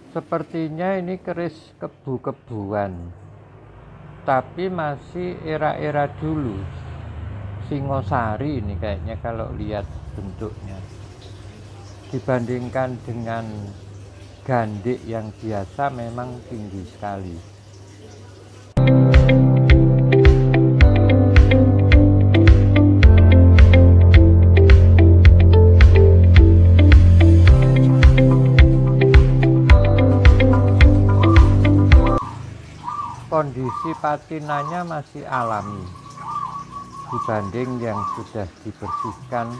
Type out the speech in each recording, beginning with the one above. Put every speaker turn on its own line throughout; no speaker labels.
Sepertinya ini keris kebu-kebuan, tapi masih era-era dulu. Singosari ini kayaknya kalau lihat bentuknya. Dibandingkan dengan gandik yang biasa memang tinggi sekali. Kondisi patinanya masih alami dibanding yang sudah dibersihkan,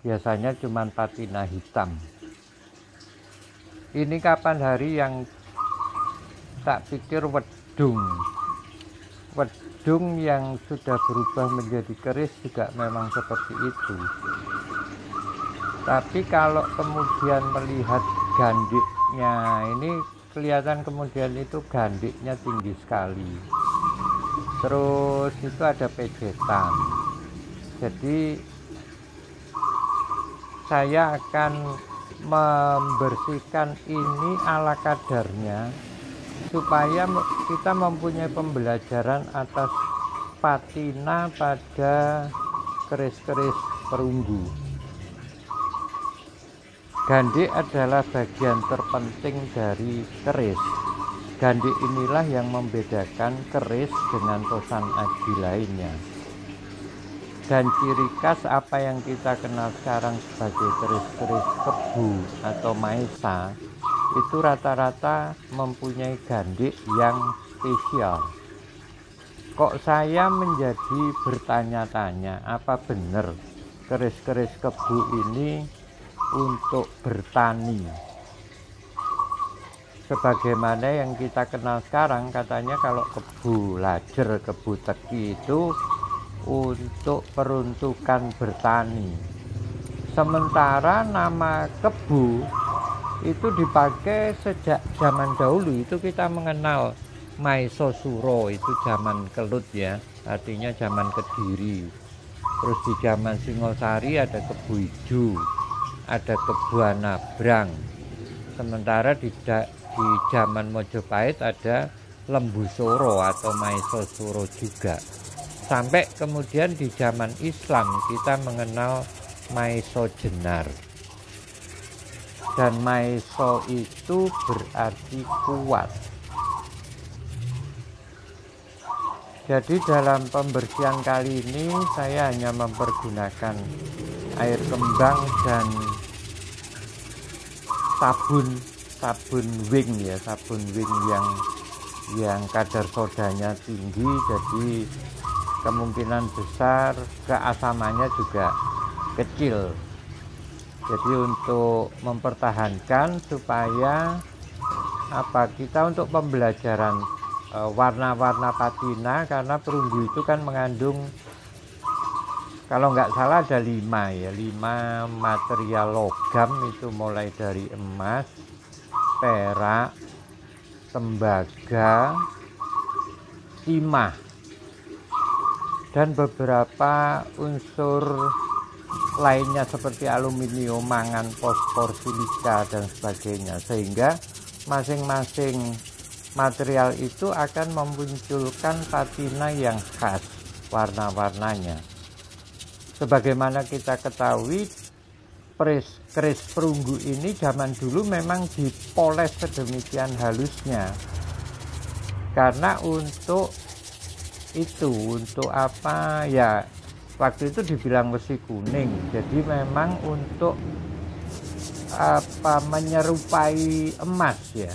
biasanya cuma patina hitam. Ini kapan hari yang tak pikir wedung yang sudah berubah menjadi keris juga memang seperti itu. Tapi kalau kemudian melihat gandiknya ini kelihatan kemudian itu gandiknya tinggi sekali. Terus itu ada pejetan. Jadi saya akan membersihkan ini ala kadarnya supaya kita mempunyai pembelajaran atas patina pada keris-keris perunggu. Gandik adalah bagian terpenting dari keris. Gandik inilah yang membedakan keris dengan tosan aji lainnya. Dan ciri khas apa yang kita kenal sekarang sebagai keris-keris kebu atau maesa itu rata-rata mempunyai gandik yang spesial. Kok saya menjadi bertanya-tanya, apa benar keris-keris kebu ini untuk bertani? Sebagaimana yang kita kenal sekarang, katanya kalau kebu lajer, kebu teki itu untuk peruntukan bertani. Sementara nama kebu itu dipakai sejak zaman dahulu. Itu kita mengenal Maesosuro, itu zaman Kelut ya, artinya zaman Kediri. Terus di zaman Singosari ada kebu ijo, ada kebu anabrang. Sementara di zaman Mojopahit ada Lembusoro atau Maesosuro juga. Sampai kemudian di zaman Islam kita mengenal Maeso Jenar. Dan Maeso itu berarti kuat. Jadi dalam pembersihan kali ini saya hanya mempergunakan air kembang dan sabun wing ya, sabun wing yang kadar sodanya tinggi, jadi kemungkinan besar keasamannya juga kecil. Jadi untuk mempertahankan supaya kita untuk pembelajaran warna-warna patina, karena perunggu itu kan mengandung, kalau nggak salah ada 5 material logam, itu mulai dari emas, perak, tembaga, timah, dan beberapa unsur lainnya seperti aluminium, mangan, fosfor, silika, dan sebagainya. Sehingga masing-masing material itu akan memunculkan patina yang khas warna-warnanya. Sebagaimana kita ketahui, keris perunggu ini zaman dulu memang dipoles sedemikian halusnya. Karena untuk apa ya, waktu itu dibilang besi kuning. Jadi memang untuk menyerupai emas ya.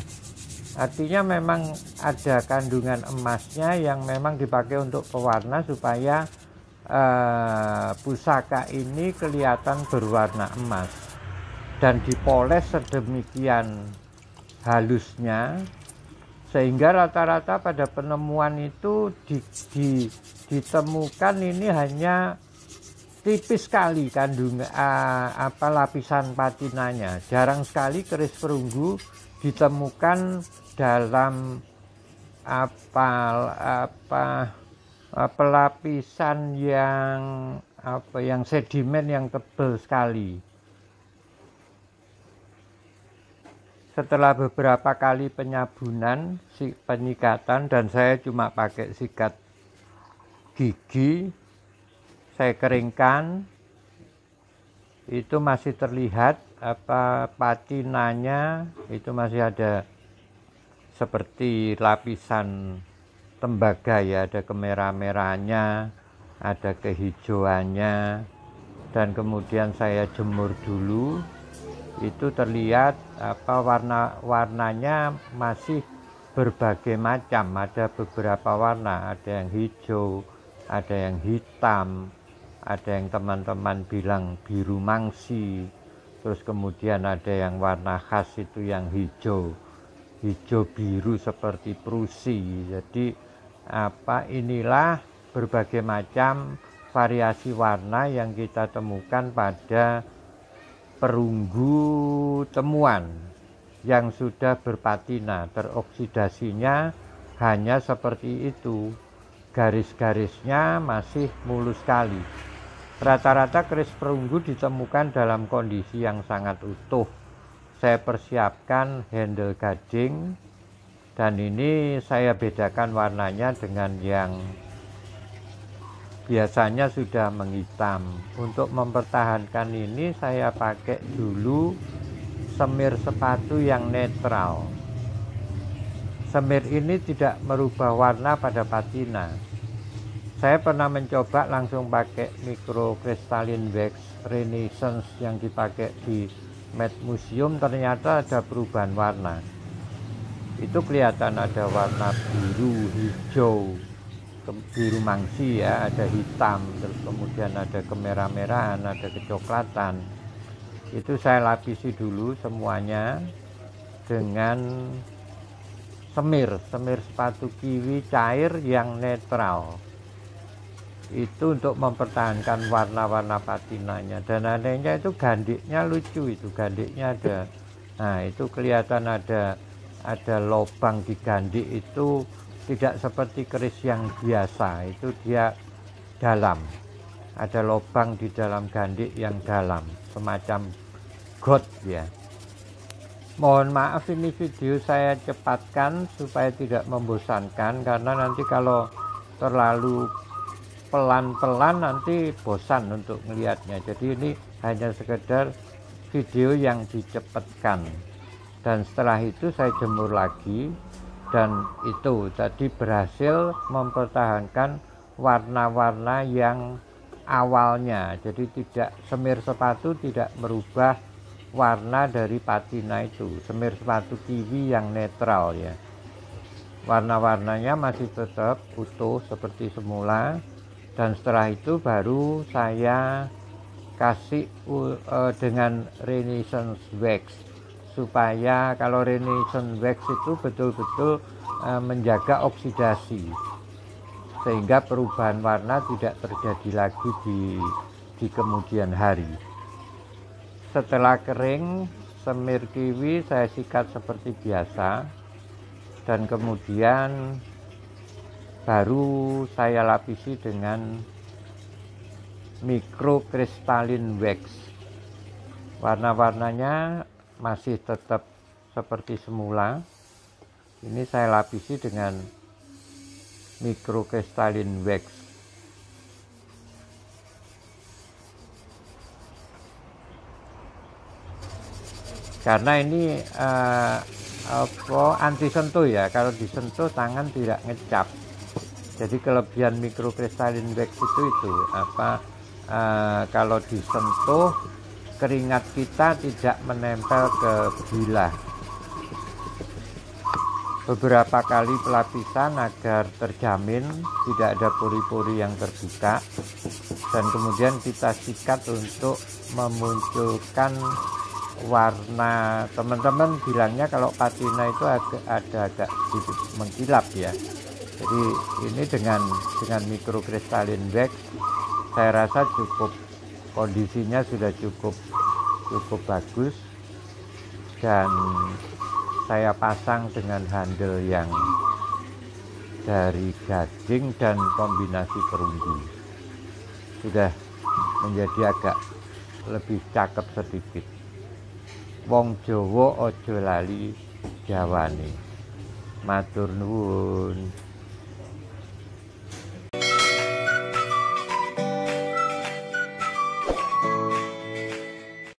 Artinya memang ada kandungan emasnya yang memang dipakai untuk pewarna supaya pusaka ini kelihatan berwarna emas, dan dipoles sedemikian halusnya sehingga rata-rata pada penemuan itu ditemukan ini hanya tipis sekali kandungan lapisan patinanya. Jarang sekali keris perunggu ditemukan dalam pelapisan yang sedimen yang tebal sekali. Setelah beberapa kali penyabunan, penyikatan, dan saya cuma pakai sikat gigi, saya keringkan, itu masih terlihat patinanya itu masih ada seperti lapisan tembaga ya, ada kemerah-merahnya, ada kehijauannya, dan kemudian saya jemur dulu. Itu terlihat warnanya masih berbagai macam, ada beberapa warna, ada yang hijau, ada yang hitam, ada yang teman-teman bilang biru mangsi, terus kemudian ada yang warna khas itu yang hijau biru seperti Prusi. Jadi inilah berbagai macam variasi warna yang kita temukan pada perunggu temuan yang sudah berpatina. Teroksidasinya hanya seperti itu, garis-garisnya masih mulus sekali. Rata-rata keris perunggu ditemukan dalam kondisi yang sangat utuh. Saya persiapkan handle gading, dan ini saya bedakan warnanya dengan yang biasanya sudah menghitam. Untuk mempertahankan ini saya pakai dulu semir sepatu yang netral. Semir ini tidak merubah warna pada patina. Saya pernah mencoba langsung pakai microcrystalline wax Renaissance yang dipakai di Met Museum, ternyata ada perubahan warna. Itu kelihatan ada warna biru, hijau, biru mangsi ya, ada hitam, terus kemudian ada kemerah-merahan, ada kecoklatan. Itu saya lapisi dulu semuanya dengan semir sepatu kiwi cair yang netral. Itu untuk mempertahankan warna-warna patinanya. Dan anehnya itu gandiknya lucu, itu gandiknya ada. Nah, itu kelihatan ada lubang di gandik itu. Tidak seperti keris yang biasa, itu dia dalam, ada lubang di dalam gandik yang dalam, semacam got ya. Mohon maaf ini video saya cepatkan supaya tidak membosankan, karena nanti kalau terlalu pelan-pelan nanti bosan untuk melihatnya. Jadi ini hanya sekedar video yang dicepatkan, dan setelah itu saya jemur lagi. Dan itu tadi berhasil mempertahankan warna-warna yang awalnya. Jadi tidak, semir sepatu tidak merubah warna dari patina itu. Semir sepatu kiwi yang netral ya. Warna-warnanya masih tetap utuh seperti semula. Dan setelah itu baru saya kasih dengan Renaissance wax, supaya kalau Renaissance wax itu betul-betul menjaga oksidasi, sehingga perubahan warna tidak terjadi lagi di kemudian hari. Setelah kering, semir kiwi saya sikat seperti biasa, dan kemudian baru saya lapisi dengan microcrystalline wax. Warna-warnanya masih tetap seperti semula. Ini saya lapisi dengan microcrystalline wax. Karena ini anti sentuh ya, kalau disentuh tangan tidak ngecap. Jadi kelebihan microcrystalline wax itu kalau disentuh keringat kita tidak menempel ke bilah. Beberapa kali pelapisan agar terjamin tidak ada pori-pori yang terbuka, dan kemudian kita sikat untuk memunculkan warna. Teman-teman bilangnya kalau patina itu agak sedikit mengkilap ya. Jadi ini dengan microcrystalline wax saya rasa cukup, kondisinya sudah cukup bagus, dan saya pasang dengan handle yang dari gading dan kombinasi perunggu. Sudah menjadi agak lebih cakep sedikit. wong Jawa aja lali Jawane. Matur nuwun.